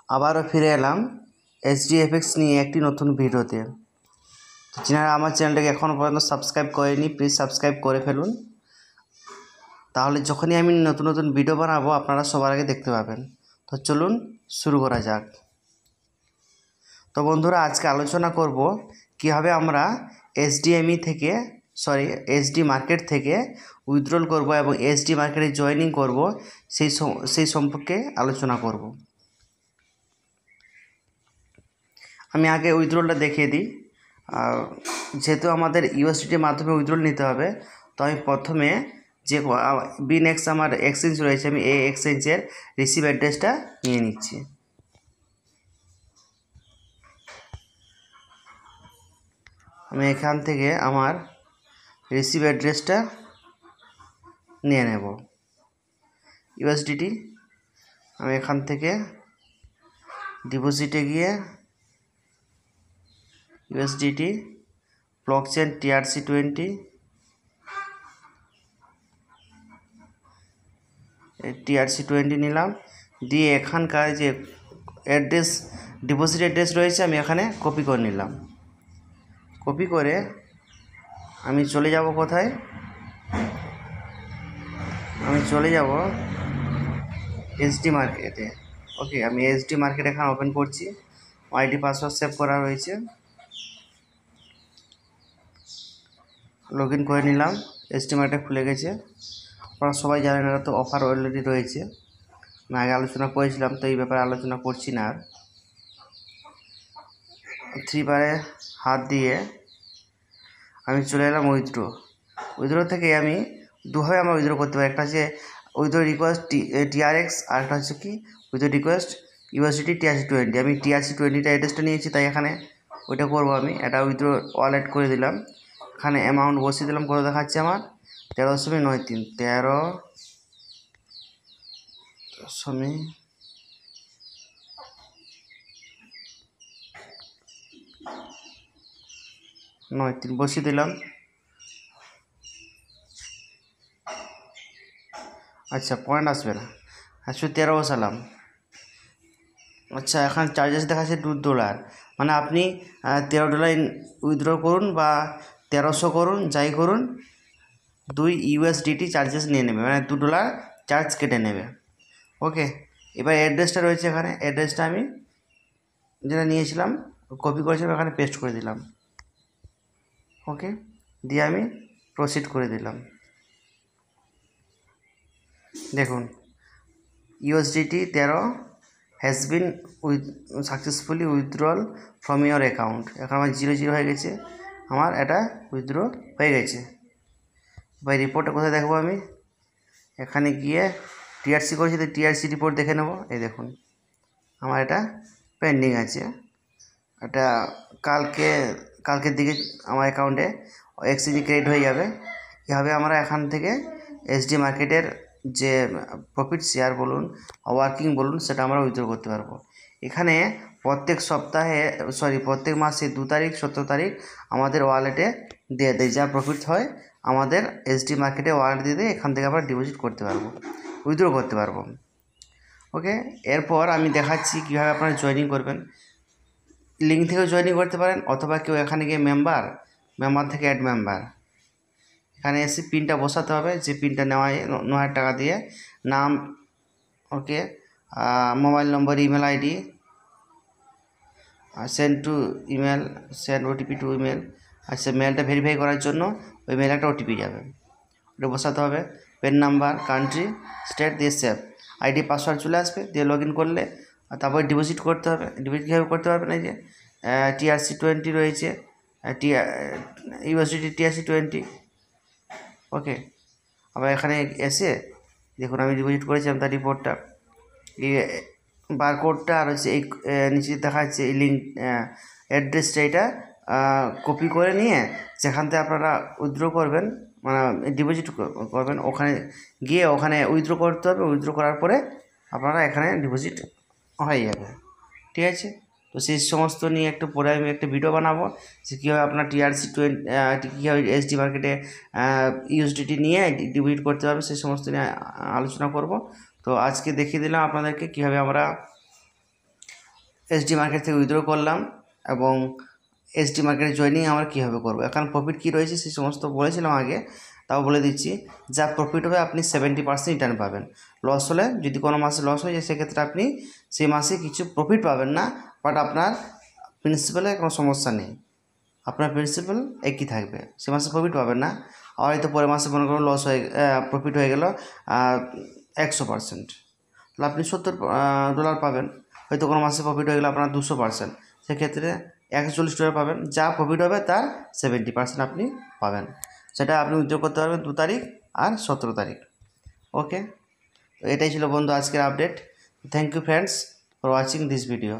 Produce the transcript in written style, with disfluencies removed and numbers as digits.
আবারও ফিরে এলাম HDFX নিয়ে একটি নতুন ভিডিওতে। যারা আমার চ্যানেলটাকে এখনও পর্যন্ত সাবস্ক্রাইব করেনি প্লিজ সাবস্ক্রাইব করে ফেলুন, তাহলে যখনই আমি নতুন নতুন ভিডিও বানাবো আপনারা সবার আগে দেখতে পাবেন। তো চলুন শুরু করা যাক। তো বন্ধুরা, আজকে আলোচনা করব কীভাবে আমরা HD মার্কেট থেকে উইথড্রল করব এবং HD মার্কেটে জয়েনিং করব সেই সম্পর্কে আলোচনা করব। আমি আগে উইথড্রলটা দেখিয়ে দিই। যেহেতু আমাদের ইউএসডিটির মাধ্যমে উইথড্রল নিতে হবে, তো আমি প্রথমে যে বিনেক্স আমার এক্সচেঞ্জ রয়েছে, আমি এই এক্সচেঞ্জের রিসিভ অ্যাড্রেসটা নিয়ে নিচ্ছি। আমি এখান থেকে আমার রিসিভ অ্যাড্রেসটা নিয়ে নেব ইউএসডিটি। আমি এখান থেকে ডিপোজিটে গিয়ে USDT ব্লকচেন TRC20 নিলাম, দিয়ে এখানকার যে অ্যাড্রেস ডিপোজিট অ্যাড্রেস রয়েছে আমি এখানে কপি করে নিলাম। কপি করে আমি চলে যাব কোথায়, আমি চলে যাব HD মার্কেটে। ওকে, আমি HD মার্কেট এখানে ওপেন করছি। আইডি পাসওয়ার্ড সেভ করা রয়েছে, লগ ইন করে নিলাম। HD মার্কেট খুলে গেছে। আপনারা সবাই জানেন এটা তো অফার অলরেডি রয়েছে, আমি আগে আলোচনা করেছিলাম, তো এই ব্যাপারে আলোচনা করছি না আর। 3 বারে হাত দিয়ে আমি চলে এলাম উইথড্র থেকে আমি দুভাবে আমরা উইথড্র করতে পারি। একটা হচ্ছে উইথড্র রিকোয়েস্ট TRX, আর একটা হচ্ছে কি উইথড্র রিকোয়েস্ট USDT TRC20। আমি TRC20টা অ্যাড্রেসটা নিয়েছি, তাই এখানে ওইটা করবো। আমি এটা উইথড্র ওয়ালেট করে দিলাম, এখানে অ্যামাউন্ট বসিয়ে দিলাম। কত দেখাচ্ছে আমার 13.93 13.93 বসিয়ে দিলাম। আচ্ছা, পয়েন্ট আসবে না, শুধু 13 বসালাম। আচ্ছা, এখন চার্জেস দেখাচ্ছে $2, মানে আপনি $13 উইথড্র করুন বা 1300 করুন, যাই করুন, 2 USDT চার্জেস নিয়ে নেবে, মানে $2 চার্জ কেটে নেবে। ওকে, এবার অ্যাড্রেসটা রয়েছে এখানে, অ্যাড্রেসটা আমি যেটা নিয়েছিলাম কপি করেছিলাম এখানে পেস্ট করে দিলাম। ওকে, দিয়ে আমি প্রসিড করে দিলাম। দেখুন USDT 13 has been successfully withdrawal from your account. এখন আমার 0 হয়ে গেছে, আমার এটা উইথড্র হয়ে গেছে। এবার রিপোর্টটা কোথায় দেখবো, আমি এখানে গিয়ে TRC করেছি, তো TRC রিপোর্ট দেখে নেব। এই দেখুন আমার এটা পেন্ডিং আছে, এটা কালকের দিকে আমার অ্যাকাউন্টে এক্সচেঞ্জ ক্রেডিট হয়ে যাবে। এভাবে আমরা এখান থেকে SD মার্কেটের যে প্রফিট শেয়ার বলুন, ওয়ার্কিং বলুন, সেটা আমরা উইথড্র করতে পারবো। এখানে প্রত্যেক মাসে 2 তারিখ 17 তারিখ আমাদের ওয়ালেটে দিয়ে দেয়, যা প্রফিট হয় আমাদের SD মার্কেটে ওয়ালেট দিয়ে দেয়, এখান থেকে আমরা ডিপোজিট করতে পারবো, উইথড্র করতে পারবো। ওকে, এরপর আমি দেখাচ্ছি কীভাবে আপনারা জয়েনিং করবেন। লিঙ্ক থেকেও জয়েনিং করতে পারেন, অথবা কেউ এখানে গিয়ে মেম্বার থেকে অ্যাড মেম্বার, এখানে এসে পিনটা বসাতে হবে, যে পিনটা নেওয়া হয় 9,000 টাকা দিয়ে। নাম, okay, mobile number, email ID, send OTP to email. আচ্ছা, মেলটা ভেরিফাই করার জন্য ওই মেলে একটা OTP যাবে, ওটা বসাতে হবে। পেন নাম্বার, কান্ট্রি, স্টেট দিয়ে সেভ, ID পাসওয়ার্ড চলে আসবে, দিয়ে লগ ইন করলে তারপরে ডিপোজিট করতে হবে। ডিপোজিট কীভাবে করতে পারবেন, এই যে TRC20 রয়েছে, USDT TRC20। ওকে, আবার এখানে এসে দেখুন আমি ডিপোজিট করেছিলাম তার রিপোর্টটা, এই বারকোডটা আর হচ্ছে এই নিচে দেখা যাচ্ছে এই লিঙ্ক অ্যাড্রেসটা, এটা কপি করে নিয়ে যেখান থেকে আপনারা উইথড্র করবেন, মানে ডিপোজিট করবেন, ওখানে গিয়ে ওখানে উইথড্র করতে হবে। উইথড্র করার পরে আপনারা এখানে ডিপোজিট হয়ে যাবে। ঠিক আছে, তো সেই সমস্ত নিয়ে একটু পরে আমি একটা ভিডিও বানাবো, যে কীভাবে আপনার TRC20 কীভাবে SD মার্কেটে USDT নিয়ে ডিপোজিট করতে পারবে, সেই সমস্ত নিয়ে আলোচনা করব। তো আজকে দেখিয়ে দিলাম আপনাদেরকে কীভাবে আমরা এসডি মার্কেট থেকে উইথড্র করলাম এবং এসডি মার্কেটে জয়েনিং আমরা কীভাবে করবো। এখন প্রফিট কী রয়েছে সেই সমস্ত বলেছিলাম আগে, তাও বলে দিচ্ছি। যা প্রফিট হবে আপনি 70% রিটার্ন পাবেন। লস হলে, যদি কোনো মাসে লস হয়ে যায়, সেক্ষেত্রে আপনি সেই মাসে কিছু প্রফিট পাবেন না, বাট আপনার প্রিন্সিপালে কোনো সমস্যা নেই, আপনার প্রিন্সিপাল একই থাকবে, সে মাসে প্রফিট পাবেন না। আর হয়তো পরের মাসে মনে করুন লস হয়ে প্রফিট হয়ে গেল 100%, তাহলে আপনি $70 পাবেন। হয়তো কোনো মাসে প্রফিট হয়ে গেলে আপনার 200%, সেক্ষেত্রে $140 পাবেন। যা প্রফিট হবে তার 70% আপনি পাবেন। সেটা আপনি উইথড্র করতে পারবেন 2 তারিখ আর 17 তারিখ। ওকে, তো এটাই ছিল বন্ধু আজকের update. Thank you friends for watching this video.